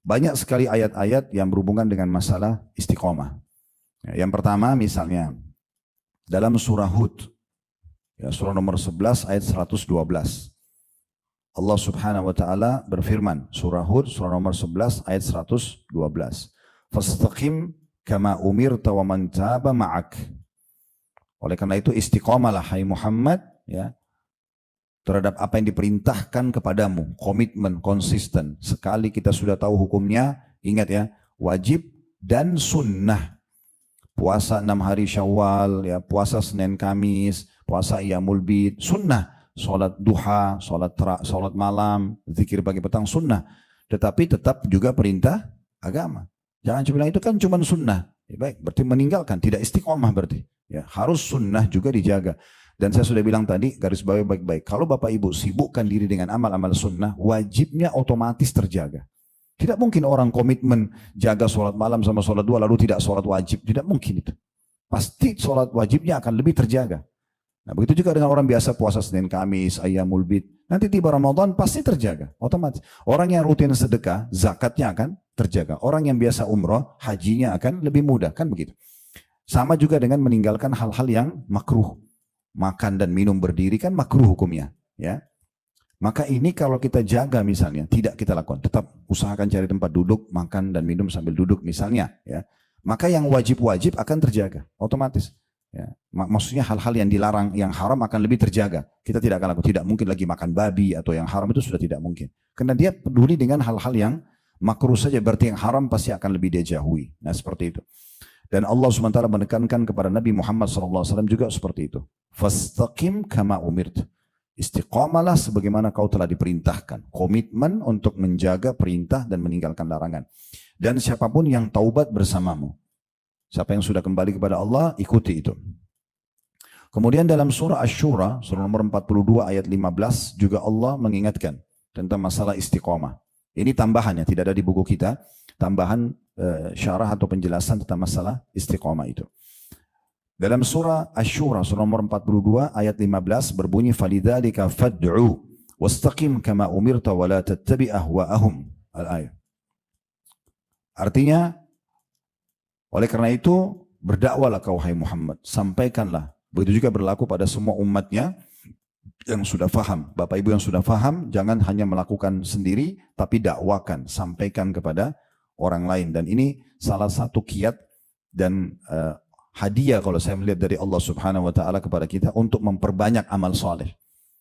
Banyak sekali ayat-ayat yang berhubungan dengan masalah istiqomah. Ya, yang pertama misalnya dalam surah Hud, ya, surah nomor 11 ayat 112. Allah subhanahu wa ta'ala berfirman, surah Hud, surah nomor 11 ayat 112. Fastaqim kama umirta wa man taba ma'ak. Oleh karena itu istiqomalah hai Muhammad, ya, terhadap apa yang diperintahkan kepadamu, komitmen, konsisten. Sekali kita sudah tahu hukumnya, ingat ya, wajib dan sunnah. Puasa 6 hari Syawal, ya, puasa Senin Kamis, puasa Iyamul Bid, sunnah. Salat duha, salat malam, zikir pagi petang, sunnah. Tetapi tetap juga perintah agama. Jangan cuma bilang itu kan cuma sunnah. Ya, baik, berarti meninggalkan, tidak istiqomah berarti. Ya, harus sunnah juga dijaga. Dan saya sudah bilang tadi, garis bawah baik-baik. Kalau Bapak Ibu sibukkan diri dengan amal-amal sunnah, wajibnya otomatis terjaga. Tidak mungkin orang komitmen jaga sholat malam sama sholat dua lalu tidak sholat wajib. Tidak mungkin itu. Pasti sholat wajibnya akan lebih terjaga. Nah, begitu juga dengan orang biasa puasa Senin Kamis, Ayyamul Bid. Nanti tiba Ramadan pasti terjaga, otomatis. Orang yang rutin sedekah, zakatnya akan terjaga. Orang yang biasa umroh, hajinya akan lebih mudah, kan begitu. Sama juga dengan meninggalkan hal-hal yang makruh. Makan dan minum berdiri kan makruh hukumnya, ya. Maka ini kalau kita jaga misalnya, tidak kita lakukan, tetap usahakan cari tempat duduk, makan dan minum sambil duduk misalnya, ya. Maka yang wajib-wajib akan terjaga, otomatis. Ya, maksudnya hal-hal yang dilarang, yang haram akan lebih terjaga. Kita tidak akan lakukan, tidak mungkin lagi makan babi atau yang haram itu sudah tidak mungkin. Karena dia peduli dengan hal-hal yang makruh saja, berarti yang haram pasti akan lebih dia jauhi. Nah seperti itu. Dan Allah SWT menekankan kepada Nabi Muhammad SAW juga seperti itu. Fastaqim kama umirt. Istiqamalah sebagaimana kau telah diperintahkan. Komitmen untuk menjaga perintah dan meninggalkan larangan. Dan siapapun yang taubat bersamamu. Siapa yang sudah kembali kepada Allah, ikuti itu. Kemudian dalam surah Asy-Syura, surah nomor 42 ayat 15, juga Allah mengingatkan tentang masalah istiqamah. Ini tambahannya, tidak ada di buku kita. Tambahan syarah atau penjelasan tentang masalah istiqamah itu. Dalam surah Asy-Syura, surah nomor 42 ayat 15 berbunyi, "Falidzalika fad'u wastaqim kama umirta wa la tattabi' ahwa'ahum." Al-ayat. Artinya, oleh karena itu, berdakwalah kau hai Muhammad, sampaikanlah. Begitu juga berlaku pada semua umatnya yang sudah faham. Bapak Ibu yang sudah faham, jangan hanya melakukan sendiri, tapi dakwakan, sampaikan kepada orang lain. Dan ini salah satu kiat dan hadiah kalau saya melihat dari Allah Subhanahu Wa Taala kepada kita untuk memperbanyak amal soleh.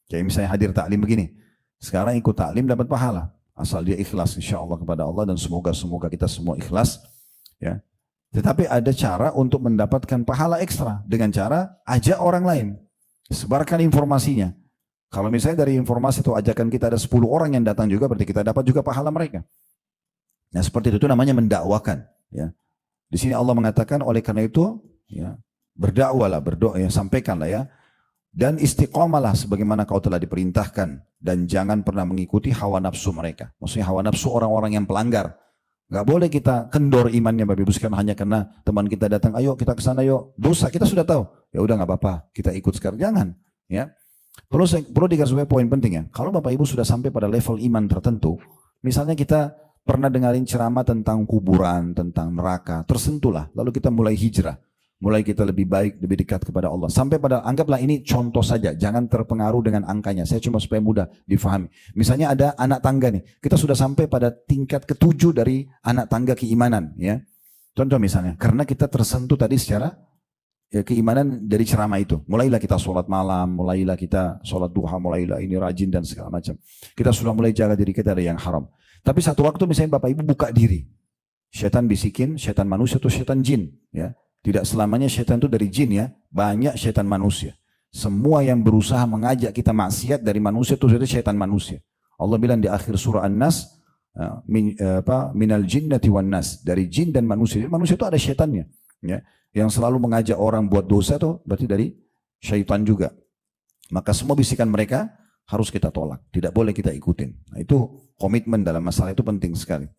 Kayak misalnya hadir taklim begini, sekarang ikut taklim dapat pahala, asal dia ikhlas insya Allah kepada Allah, dan semoga kita semua ikhlas, ya. Tetapi ada cara untuk mendapatkan pahala ekstra dengan cara ajak orang lain. Sebarkan informasinya. Kalau misalnya dari informasi itu ajakan kita ada 10 orang yang datang juga, berarti kita dapat juga pahala mereka. Nah seperti itu namanya mendakwakan. Ya. Di sini Allah mengatakan oleh karena itu, ya, berdakwalah, berdoa, ya, sampaikanlah ya. Dan istiqamalah sebagaimana kau telah diperintahkan. Dan jangan pernah mengikuti hawa nafsu mereka. Maksudnya hawa nafsu orang-orang yang pelanggar. Gak boleh kita kendor imannya Bapak Ibu sekalian hanya karena teman kita datang, ayo kita ke sana yuk. Dosa kita sudah tahu. Ya udah nggak apa-apa, kita ikut sekarang. Jangan, ya. Perlu digarisbawahi poin penting ya. Kalau Bapak Ibu sudah sampai pada level iman tertentu, misalnya kita pernah dengarin ceramah tentang kuburan, tentang neraka, tersentuhlah. Lalu kita mulai hijrah. Mulai kita lebih baik, lebih dekat kepada Allah. Sampai pada, anggaplah ini contoh saja. Jangan terpengaruh dengan angkanya. Saya cuma supaya mudah difahami. Misalnya ada anak tangga nih. Kita sudah sampai pada tingkat ke-7 dari anak tangga keimanan. Ya. Contoh misalnya. Karena kita tersentuh tadi secara ya, keimanan dari ceramah itu. Mulailah kita sholat malam. Mulailah kita sholat duha. Mulailah ini rajin dan segala macam. Kita sudah mulai jaga diri kita dari yang haram. Tapi satu waktu misalnya Bapak Ibu buka diri. Syaitan bisikin, syaitan manusia atau syaitan jin. Ya. Tidak selamanya syaitan itu dari jin ya, banyak syaitan manusia. Semua yang berusaha mengajak kita maksiat dari manusia itu syaitan manusia. Allah bilang di akhir surah An-Nas, minal jinnati wan nas, dari jin dan manusia. Manusia itu ada syaitannya, ya, yang selalu mengajak orang buat dosa itu berarti dari syaitan juga. Maka semua bisikan mereka harus kita tolak, tidak boleh kita ikutin. Nah, itu komitmen dalam masalah itu penting sekali.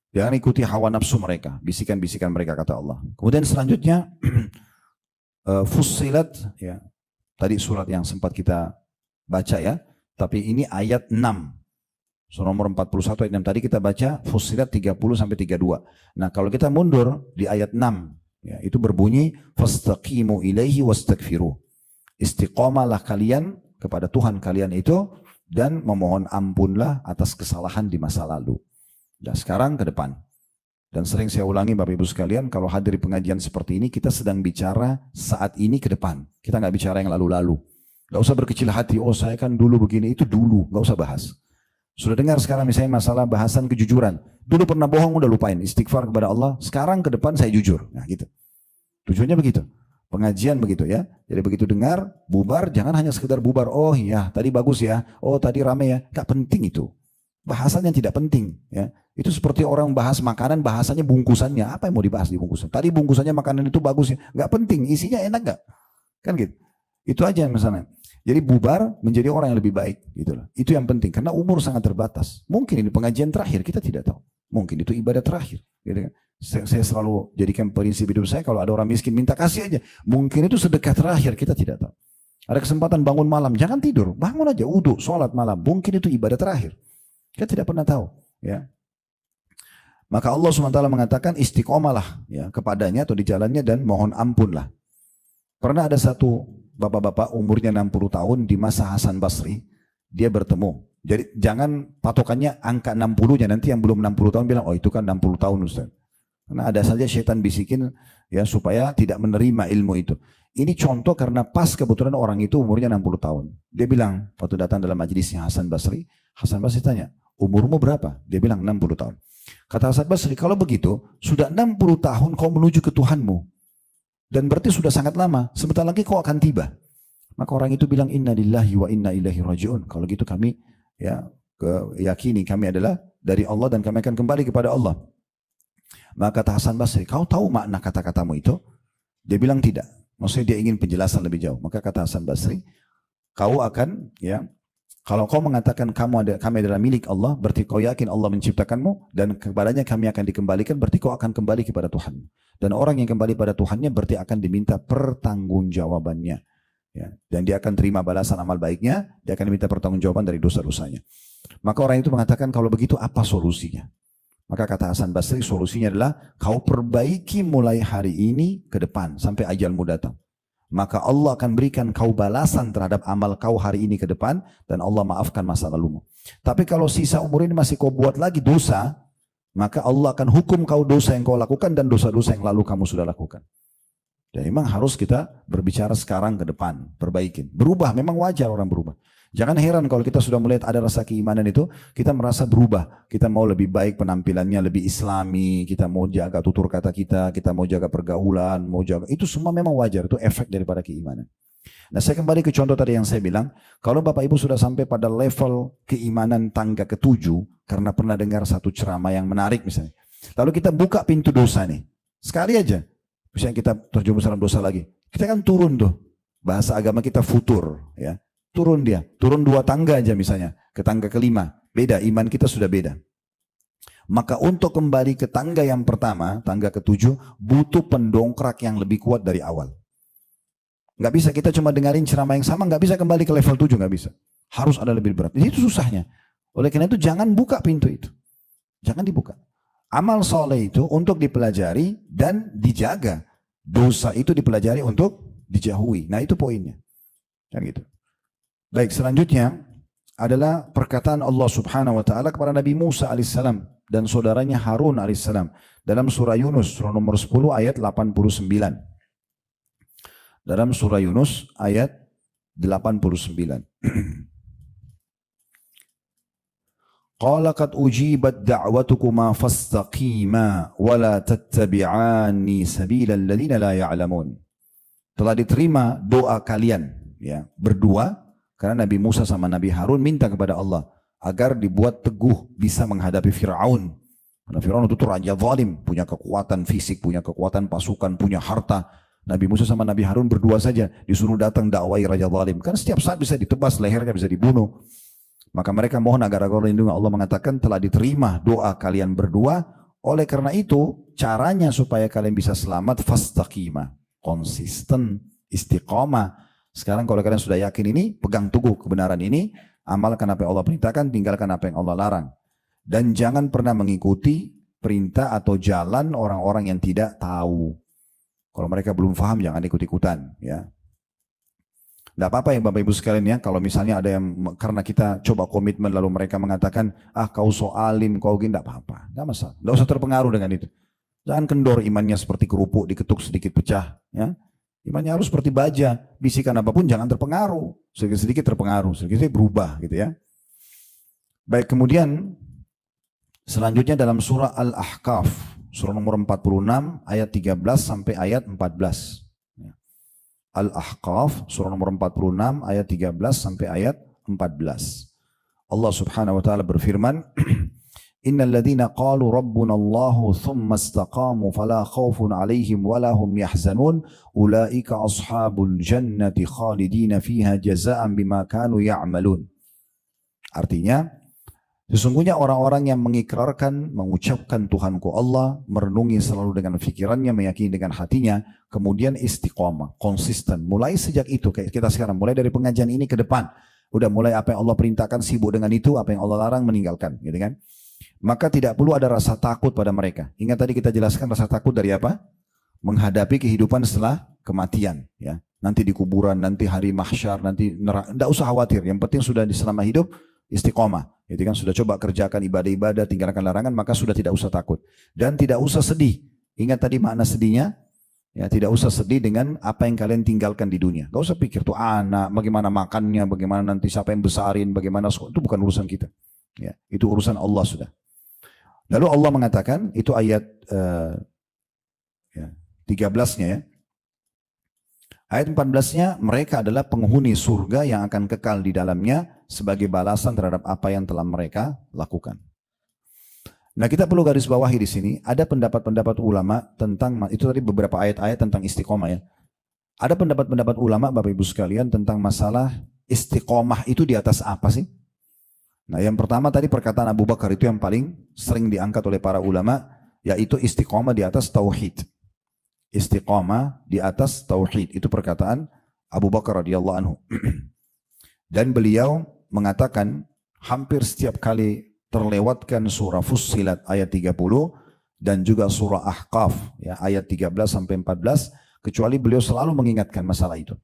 Jangan ikuti hawa nafsu mereka, bisikan-bisikan mereka kata Allah. Kemudian selanjutnya Fussilat, ya. Tadi surat yang sempat kita baca ya, tapi ini ayat 6. Surah nomor 41 ayat 6 tadi kita baca Fussilat 30 sampai 32. Nah, kalau kita mundur di ayat 6, ya, itu berbunyi fastaqimu ilaihi wastaghfiruh. Istiqomalah kalian kepada Tuhan kalian itu dan memohon ampunlah atas kesalahan di masa lalu. Dan sekarang ke depan. Dan sering saya ulangi Bapak Ibu sekalian, kalau hadir di pengajian seperti ini, kita sedang bicara saat ini ke depan. Kita nggak bicara yang lalu-lalu. Nggak usah berkecil hati, oh saya kan dulu begini, itu dulu, nggak usah bahas. Sudah dengar sekarang misalnya masalah bahasan kejujuran. Dulu pernah bohong, udah lupain. Istighfar kepada Allah, sekarang ke depan saya jujur. Nah gitu. Tujuannya begitu. Pengajian begitu ya. Jadi begitu dengar, bubar, jangan hanya sekedar bubar. Oh iya, tadi bagus ya. Oh tadi rame ya. Gak penting itu. Bahasan yang tidak penting. Ya. Itu seperti orang bahas makanan, bahasanya bungkusannya. Apa yang mau dibahas di bungkusan? Tadi bungkusannya makanan itu bagus ya. Gak penting, isinya enak gak? Kan gitu. Itu aja misalnya. Jadi bubar menjadi orang yang lebih baik. Gitu loh. Itu yang penting. Karena umur sangat terbatas. Mungkin ini pengajian terakhir, kita tidak tahu. Mungkin itu ibadah terakhir. Gitu kan. Saya selalu jadikan prinsip hidup saya, kalau ada orang miskin minta kasih aja. Mungkin itu sedekah terakhir, kita tidak tahu. Ada kesempatan bangun malam, jangan tidur. Bangun aja, wudu, sholat malam. Mungkin itu ibadah terakhir. Kita tidak pernah tahu. Ya. Maka Allah SWT mengatakan istiqomalah ya, kepadanya atau di jalannya dan mohon ampunlah. Pernah ada satu bapak-bapak umurnya 60 tahun di masa Hasan Basri, dia bertemu. Jadi jangan patokannya angka 60-nya, nanti yang belum 60 tahun bilang, oh itu kan 60 tahun Ustaz. Karena ada saja syaitan bisikin ya supaya tidak menerima ilmu itu. Ini contoh karena pas kebetulan orang itu umurnya 60 tahun. Dia bilang, waktu datang dalam majelisnya Hasan Basri tanya, umurmu berapa? Dia bilang 60 tahun. Kata Hasan Basri, kalau begitu, sudah 60 tahun kau menuju ke Tuhanmu. Dan berarti sudah sangat lama, sebentar lagi kau akan tiba. Maka orang itu bilang, inna lillahi wa inna ilaihi raji'un. Kalau gitu kami ya yakini kami adalah dari Allah dan kami akan kembali kepada Allah. Maka kata Hasan Basri, kau tahu makna kata-katamu itu? Dia bilang tidak. Maksudnya dia ingin penjelasan lebih jauh. Maka kata Hasan Basri, kau akan ya, kalau kau mengatakan kami adalah milik Allah, berarti kau yakin Allah menciptakanmu dan kepadanya kami akan dikembalikan, berarti kau akan kembali kepada Tuhan. Dan orang yang kembali pada Tuhannya berarti akan diminta pertanggungjawabannya. Ya, dan dia akan terima balasan amal baiknya, dia akan diminta pertanggungjawaban dari dosa-dosanya. Maka orang itu mengatakan, kalau begitu apa solusinya? Maka kata Hasan Basri, solusinya adalah kau perbaiki mulai hari ini ke depan sampai ajalmu datang. Maka Allah akan berikan kau balasan terhadap amal kau hari ini ke depan dan Allah maafkan masa lalumu. Tapi kalau sisa umur ini masih kau buat lagi dosa, maka Allah akan hukum kau dosa yang kau lakukan dan dosa-dosa yang lalu kamu sudah lakukan. Jadi memang harus kita berbicara sekarang ke depan, perbaikin. Berubah, memang wajar orang berubah. Jangan heran kalau kita sudah melihat ada rasa keimanan itu, kita merasa berubah. Kita mau lebih baik penampilannya, lebih islami, kita mau jaga tutur kata kita mau jaga pergaulan, mau jaga, itu semua memang wajar, itu efek daripada keimanan. Nah saya kembali ke contoh tadi yang saya bilang, kalau Bapak Ibu sudah sampai pada level keimanan tangga ke-7, karena pernah dengar satu ceramah yang menarik misalnya. Lalu kita buka pintu dosa nih, sekali aja. Misalnya kita terjerumus dalam dosa lagi, kita kan turun tuh, bahasa agama kita futur ya. Turun dia, turun 2 tangga aja misalnya, ke tangga ke-5, beda, iman kita sudah beda. Maka untuk kembali ke tangga yang pertama, tangga ke-7, butuh pendongkrak yang lebih kuat dari awal. Nggak bisa kita cuma dengarin ceramah yang sama, nggak bisa kembali ke level 7, nggak bisa. Harus ada lebih berat, itu susahnya. Oleh karena itu jangan buka pintu itu, jangan dibuka. Amal soleh itu untuk dipelajari dan dijaga. Dosa itu dipelajari untuk dijauhi. Nah itu poinnya, kan gitu. Baik, selanjutnya adalah perkataan Allah Subhanahu wa taala kepada Nabi Musa alaihissalam dan saudaranya Harun alaihissalam dalam surah Yunus surah nomor 10 ayat 89. Dalam surah Yunus ayat 89. Qala qad ujibat da'watukuma fastaqima wa la tattabi'ani sabilal ladzina la ya'lamun. Telah diterima doa kalian ya, berdua. Karena Nabi Musa sama Nabi Harun minta kepada Allah agar dibuat teguh bisa menghadapi Fir'aun. Karena Fir'aun itu raja zalim, punya kekuatan fisik, punya kekuatan pasukan, punya harta. Nabi Musa sama Nabi Harun berdua saja disuruh datang dakwai raja zalim. Kan setiap saat bisa ditebas lehernya, bisa dibunuh. Maka mereka mohon agar lindungi. Allah mengatakan telah diterima doa kalian berdua. Oleh karena itu caranya supaya kalian bisa selamat fastaqima, konsisten, istiqamah. Sekarang kalau kalian sudah yakin ini, pegang teguh kebenaran ini, Amalkan apa yang Allah perintahkan, tinggalkan apa yang Allah larang. Dan jangan pernah mengikuti perintah atau jalan orang-orang yang tidak tahu. Kalau mereka belum paham, jangan ikut-ikutan. Ya. Tidak apa-apa ya Bapak Ibu sekalian ya, kalau misalnya ada yang, karena kita coba komitmen lalu mereka mengatakan, kau so alim, kau gini, tidak apa-apa. Tidak masalah, tidak usah terpengaruh dengan itu. Jangan kendor imannya seperti kerupuk, diketuk sedikit pecah. Ya. Imannya harus seperti baja, bisikan apapun jangan terpengaruh. Sedikit-sedikit terpengaruh, sedikit-sedikit berubah gitu ya. Baik, kemudian selanjutnya dalam surah Al-Ahqaf, surah nomor 46 ayat 13 sampai ayat 14. Al-Ahqaf, surah nomor 46 ayat 13 sampai ayat 14. Allah Subhanahu wa taala berfirman, Innal ladzina qalu rabbuna Allahu thumma istaqamu fala khaufun 'alaihim wala hum yahzanun ulaika ashabul jannati khalidina fiha jazaa'an bima kanu ya'malun. Artinya, sesungguhnya orang-orang yang mengikrarkan, mengucapkan Tuhanku Allah, merenungi selalu dengan fikirannya, meyakini dengan hatinya, kemudian istiqomah, konsisten. Mulai sejak itu, kayak kita sekarang, mulai dari pengajian ini ke depan, udah mulai apa yang Allah perintahkan, sibuk dengan itu, apa yang Allah larang, meninggalkan, gitu kan? Maka tidak perlu ada rasa takut pada mereka. Ingat tadi kita jelaskan rasa takut dari apa? Menghadapi kehidupan setelah kematian. Ya. Nanti di kuburan, nanti hari mahsyar, nanti neraka. Tidak usah khawatir. Yang penting sudah selama hidup istiqomah. Itu kan sudah coba kerjakan ibadah-ibadah, tinggalkan larangan, maka sudah tidak usah takut. Dan tidak usah sedih. Ingat tadi makna sedihnya? Ya, tidak usah sedih dengan apa yang kalian tinggalkan di dunia. Gak usah pikir tuh anak, bagaimana makannya, bagaimana nanti siapa yang besarin, bagaimana itu bukan urusan kita. Ya, itu urusan Allah sudah. Lalu Allah mengatakan, itu ayat 13-nya ya. Ayat 14-nya, mereka adalah penghuni surga yang akan kekal di dalamnya sebagai balasan terhadap apa yang telah mereka lakukan. Nah, kita perlu garis bawahi di sini, ada pendapat-pendapat ulama tentang, itu tadi beberapa ayat-ayat tentang istiqomah ya. Ada pendapat-pendapat ulama Bapak Ibu sekalian tentang masalah istiqomah itu di atas apa sih? Nah, yang pertama tadi perkataan Abu Bakar itu yang paling sering diangkat oleh para ulama, yaitu istiqomah di atas tauhid. Istiqomah di atas tauhid, itu perkataan Abu Bakar radhiyallahu anhu. Dan beliau mengatakan hampir setiap kali terlewatkan surah Fussilat ayat 30 dan juga surah Ahqaf ya, ayat 13 sampai 14, kecuali beliau selalu mengingatkan masalah itu.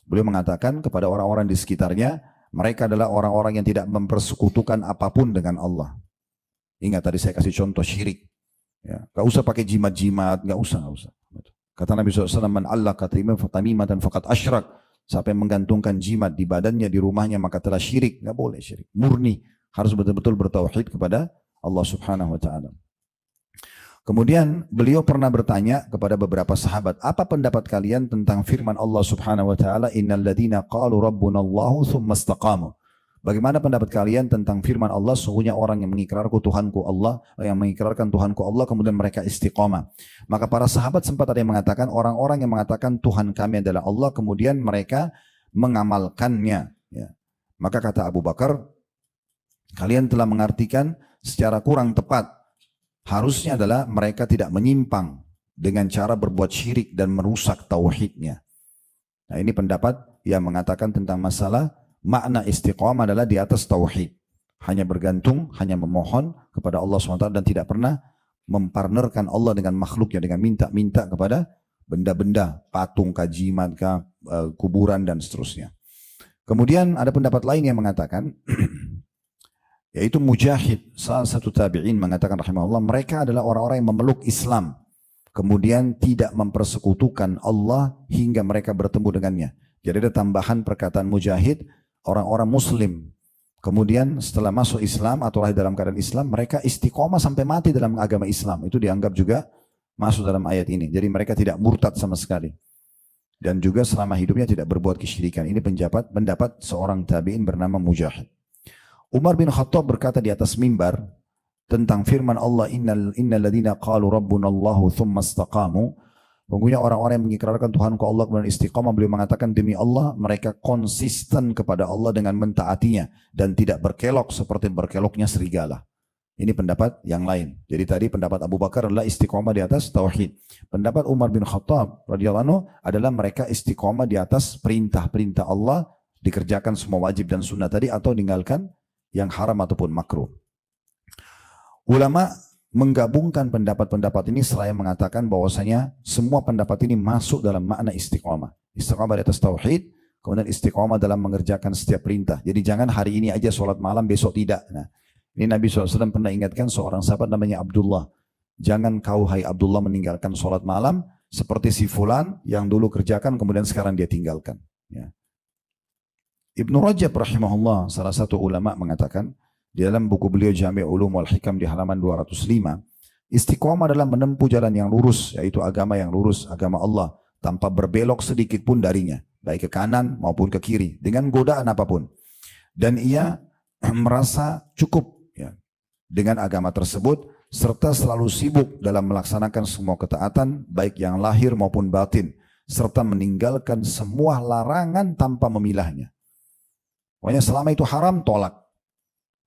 Beliau mengatakan kepada orang-orang di sekitarnya, mereka adalah orang-orang yang tidak mempersekutukan apapun dengan Allah. Ingat tadi saya kasih contoh syirik. Ya, gak usah pakai jimat-jimat, gak usah. Kata Nabi SAW, Man allaka tamimatan faqad asyrak. Siapa yang menggantungkan jimat di badannya, di rumahnya, maka telah syirik. Gak boleh syirik. Murni. Harus betul-betul bertauhid kepada Allah Subhanahu wa ta'ala. Kemudian beliau pernah bertanya kepada beberapa sahabat, apa pendapat kalian tentang firman Allah Subhanahu wa taala, innal ladzina qalu rabbunallahu tsumma istaqamu. Bagaimana pendapat kalian tentang firman Allah, sesungguhnya orang yang mengikrarkan Tuhanku Allah, kemudian mereka istiqamah. Maka para sahabat sempat ada yang mengatakan, orang-orang yang mengatakan Tuhan kami adalah Allah, kemudian mereka mengamalkannya. Ya. Maka kata Abu Bakar, kalian telah mengartikan secara kurang tepat. Harusnya adalah mereka tidak menyimpang dengan cara berbuat syirik dan merusak tauhidnya. Nah, ini pendapat yang mengatakan tentang masalah makna istiqamah adalah di atas tauhid. Hanya bergantung, hanya memohon kepada Allah SWT dan tidak pernah mempartnerkan Allah dengan makhluknya, dengan minta-minta kepada benda-benda, patung, jimat, kuburan dan seterusnya. Kemudian ada pendapat lain yang mengatakan yaitu Mujahid, salah satu tabi'in, mengatakan rahimahullah, mereka adalah orang-orang yang memeluk Islam, kemudian tidak mempersekutukan Allah hingga mereka bertemu dengannya. Jadi ada tambahan perkataan Mujahid, orang-orang Muslim, kemudian setelah masuk Islam atau lahir dalam keadaan Islam, mereka istiqomah sampai mati dalam agama Islam. Itu dianggap juga masuk dalam ayat ini. Jadi mereka tidak murtad sama sekali. Dan juga selama hidupnya tidak berbuat kesyirikan. Ini pendapat seorang tabi'in bernama Mujahid. Umar bin Khattab berkata di atas mimbar tentang firman Allah, innal ladzina qalu rabbunallahu tsumma istaqamu. Sungguhnya orang-orang yang mengikrarkan Tuhanku Allah kemudian istiqamah, beliau mengatakan demi Allah mereka konsisten kepada Allah dengan mentaatinya dan tidak berkelok seperti berkeloknya serigala. Ini pendapat yang lain. Jadi tadi pendapat Abu Bakar adalah istiqamah di atas tauhid. Pendapat Umar bin Khattab radhiyallahu anhu adalah mereka istiqamah di atas perintah-perintah Allah dikerjakan semua wajib dan sunnah tadi atau meninggalkan yang haram ataupun makruh. Ulama menggabungkan pendapat-pendapat ini seraya mengatakan bahwasanya semua pendapat ini masuk dalam makna istiqamah. Istiqamah di atas tauhid, kemudian istiqamah dalam mengerjakan setiap perintah. Jadi jangan hari ini aja sholat malam, besok tidak. Nah, ini Nabi SAW pernah ingatkan seorang sahabat namanya Abdullah. Jangan kau hai Abdullah meninggalkan sholat malam seperti si fulan yang dulu kerjakan kemudian sekarang dia tinggalkan. Ya. Ibnu Rajab rahimahullah, salah satu ulama mengatakan, di dalam buku beliau Jami' Ulum wal Hikam di halaman 205, istiqomah dalam menempuh jalan yang lurus, yaitu agama yang lurus, agama Allah, tanpa berbelok sedikit pun darinya, baik ke kanan maupun ke kiri, dengan godaan apapun. Dan ia merasa cukup ya, dengan agama tersebut, serta selalu sibuk dalam melaksanakan semua ketaatan, baik yang lahir maupun batin, serta meninggalkan semua larangan tanpa memilahnya. Pokoknya selama itu haram, tolak.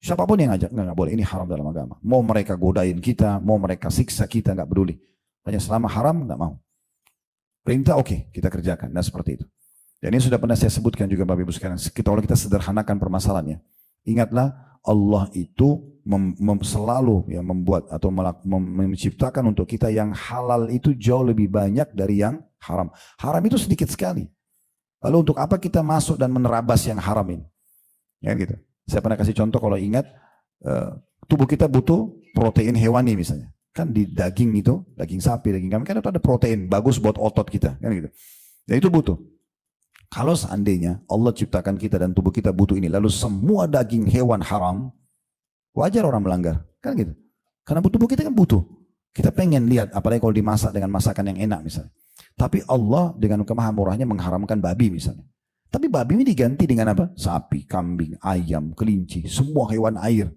Siapapun yang ngajak, nggak boleh, ini haram dalam agama. Mau mereka godain kita, mau mereka siksa kita, nggak peduli. Hanya selama haram, nggak mau. Perintah oke, kita kerjakan. Dan seperti itu. Dan ini sudah pernah saya sebutkan juga Bapak Ibu sekalian. Kalau kita sederhanakan permasalahannya. Ingatlah, Allah itu selalu ya, membuat atau menciptakan untuk kita yang halal itu jauh lebih banyak dari yang haram. Haram itu sedikit sekali. Lalu untuk apa kita masuk dan menerabas yang haram ini? Ya gitu. Saya pernah kasih contoh kalau ingat, tubuh kita butuh protein hewani misalnya. Kan di daging itu, daging sapi, daging kambing, kan itu ada protein, bagus buat otot kita. Kan gitu. Dan itu butuh. Kalau seandainya Allah ciptakan kita dan tubuh kita butuh ini, lalu semua daging hewan haram, wajar orang melanggar. Kan gitu. Karena tubuh kita kan butuh. Kita pengen lihat, apalagi kalau dimasak dengan masakan yang enak misalnya. Tapi Allah dengan kemahamurahnya mengharamkan babi misalnya. Tapi babi ini diganti dengan apa? Sapi, kambing, ayam, kelinci, semua hewan air.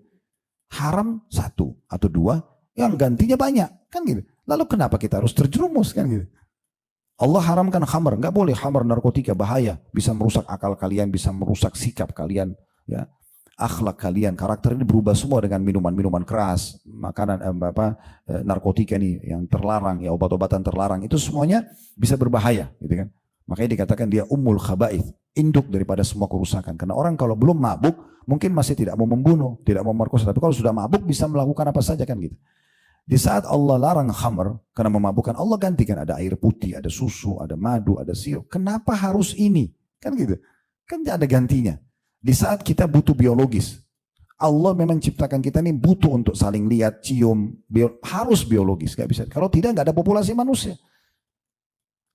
Haram satu atau dua, yang gantinya banyak. Kan gitu. Lalu kenapa kita harus terjerumus kan gitu? Allah haramkan khamar, nggak boleh khamar, narkotika, bahaya. Bisa merusak akal kalian, bisa merusak sikap kalian. Ya. Akhlak kalian, karakter ini berubah semua dengan minuman-minuman keras, makanan, narkotika ini yang terlarang, ya obat-obatan terlarang. Itu semuanya bisa berbahaya. Gitu kan? Makanya dikatakan dia ummul khaba'ith, induk daripada semua kerusakan. Karena orang kalau belum mabuk, mungkin masih tidak mau membunuh, tidak mau merkosa. Tapi kalau sudah mabuk bisa melakukan apa saja kan gitu. Di saat Allah larang khamr karena memabukkan, Allah gantikan ada air putih, ada susu, ada madu, ada sirup. Kenapa harus ini? Kan gitu. Kan ada gantinya. Di saat kita butuh biologis, Allah memang ciptakan kita ini butuh untuk saling lihat, cium, harus biologis. Gak bisa. Kalau tidak, nggak ada populasi manusia.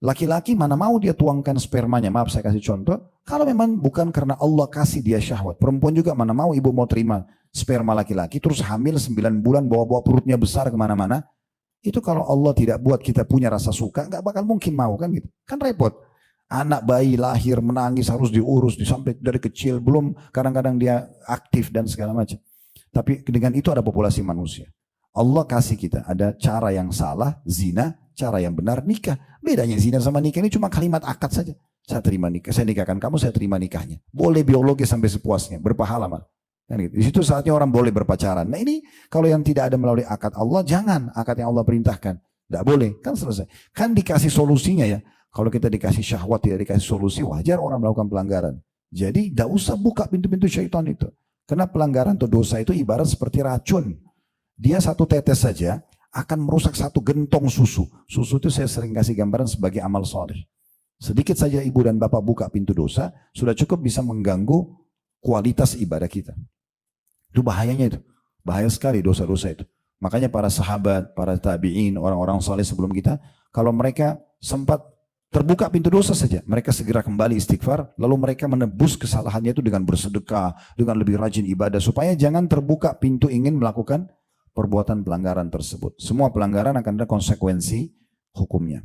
Laki-laki mana mau dia tuangkan spermanya, maaf saya kasih contoh, kalau memang bukan karena Allah kasih dia syahwat. Perempuan juga mana mau ibu mau terima sperma laki-laki, terus hamil 9 bulan, bawa-bawa perutnya besar kemana-mana. Itu kalau Allah tidak buat kita punya rasa suka, nggak bakal mungkin mau kan gitu. Kan repot. Anak bayi lahir menangis harus diurus, sampai dari kecil, belum kadang-kadang dia aktif dan segala macam. Tapi dengan itu ada populasi manusia. Allah kasih kita ada cara yang salah, zina, cara yang benar, nikah. Bedanya zina sama nikah ini cuma kalimat akad saja. Saya terima nikah, saya nikahkan kamu, saya terima nikahnya. Boleh biologis sampai sepuasnya, berpahala malah. Di situ saatnya orang boleh berpacaran. Nah ini kalau yang tidak ada melalui akad Allah, jangan akad yang Allah perintahkan. Tidak boleh, kan selesai. Kan dikasih solusinya ya. Kalau kita dikasih syahwat, tidak dikasih solusi, wajar orang melakukan pelanggaran. Jadi tidak usah buka pintu-pintu syaitan itu. Karena pelanggaran atau dosa itu ibarat seperti racun. Dia satu tetes saja akan merusak satu gentong susu. Susu itu saya sering kasih gambaran sebagai amal soleh. Sedikit saja ibu dan bapak buka pintu dosa, sudah cukup bisa mengganggu kualitas ibadah kita. Itu bahayanya itu. Bahaya sekali dosa-dosa itu. Makanya para sahabat, para tabi'in, orang-orang soleh sebelum kita, kalau mereka sempat terbuka pintu dosa saja, mereka segera kembali istighfar, lalu mereka menebus kesalahannya itu dengan bersedekah, dengan lebih rajin ibadah, supaya jangan terbuka pintu ingin melakukan perbuatan pelanggaran tersebut. Semua pelanggaran akan ada konsekuensi hukumnya.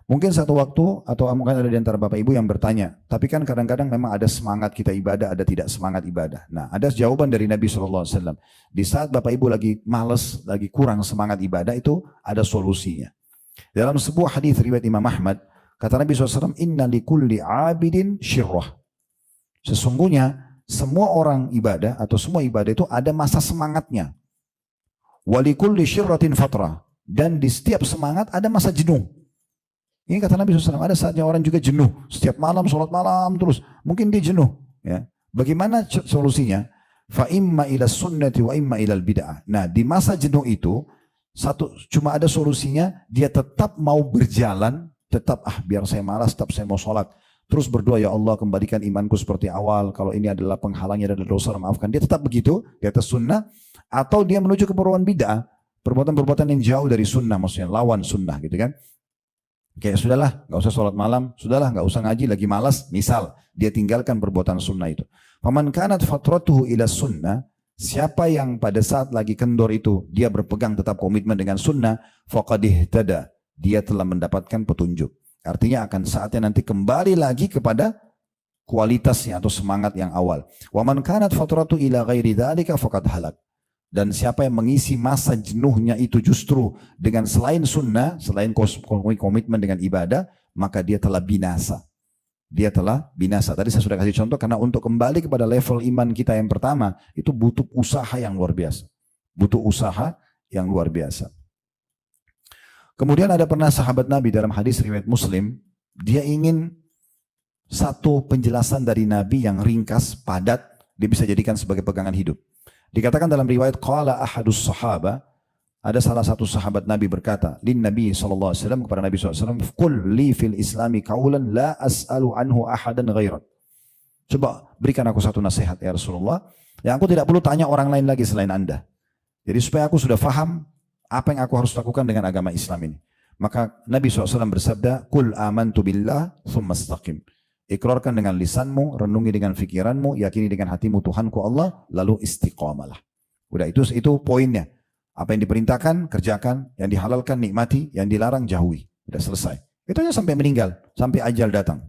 Mungkin satu waktu, atau mungkin ada di antara Bapak Ibu yang bertanya, tapi kan kadang-kadang memang ada semangat kita ibadah, ada tidak semangat ibadah. Nah, ada jawaban dari Nabi SAW. Di saat Bapak Ibu lagi males, lagi kurang semangat ibadah, itu ada solusinya. Dalam sebuah hadis riwayat Imam Ahmad, kata Nabi SAW, inna likulli abidin syirrah. Sesungguhnya semua orang ibadah atau semua ibadah itu ada masa semangatnya. Walikulli syirratin fatrah. Dan di setiap semangat ada masa jenuh. Ini kata Nabi SAW, ada saatnya orang juga jenuh. Setiap malam, sholat malam terus. Mungkin dia jenuh. Ya. Bagaimana solusinya? Fa imma ila sunnati wa imma ila bid'ah. Nah, di masa jenuh itu cuma ada solusinya, dia tetap mau berjalan, tetap biar saya malas, tetap saya mau sholat. Terus berdoa, ya Allah kembalikan imanku seperti awal, kalau ini adalah penghalangnya dan dosa, maafkan. Dia tetap begitu, di atas sunnah, atau dia menuju ke perbuatan bid'ah, perbuatan-perbuatan yang jauh dari sunnah, maksudnya lawan sunnah gitu kan. Kayak sudahlah, nggak usah sholat malam, sudahlah nggak usah ngaji, lagi malas, misal dia tinggalkan perbuatan sunnah itu. Faman kanat fatratuhu ila sunnah, siapa yang pada saat lagi kendor itu dia berpegang tetap komitmen dengan sunnah, faqad ihtada, dia telah mendapatkan petunjuk. Artinya akan saatnya nanti kembali lagi kepada kualitasnya atau semangat yang awal. Waman kanat fatratuhu ila ghairi dzalika faqad halak. Dan siapa yang mengisi masa jenuhnya itu justru dengan selain sunnah, selain komitmen dengan ibadah, maka dia telah binasa. Dia telah binasa. Tadi saya sudah kasih contoh, karena untuk kembali kepada level iman kita yang pertama, itu butuh usaha yang luar biasa. Butuh usaha yang luar biasa. Kemudian ada pernah sahabat Nabi dalam hadis riwayat Muslim, dia ingin satu penjelasan dari Nabi yang ringkas, padat, dia bisa jadikan sebagai pegangan hidup. Dikatakan dalam riwayat qala ahadus sahaba, ada salah satu sahabat Nabi berkata, lin Nabi sallallahu alaihi wasallam, kepada Nabi sallallahu alaihi wasallam, qul li fil islami qaulan la as'alu anhu ahadan ghairak. Coba berikan aku satu nasihat ya Rasulullah, yang aku tidak perlu tanya orang lain lagi selain Anda. Jadi supaya aku sudah faham apa yang aku harus lakukan dengan agama Islam ini. Maka Nabi SAW bersabda, qul amantu billah thumma istaqim. Ikrarkan dengan lisanmu, renungi dengan fikiranmu, yakini dengan hatimu Tuhanku Allah, lalu istiqamalah. Udah, itu poinnya. Apa yang diperintahkan, kerjakan. Yang dihalalkan, nikmati. Yang dilarang, jauhi. Udah selesai. Itu aja sampai meninggal, sampai ajal datang.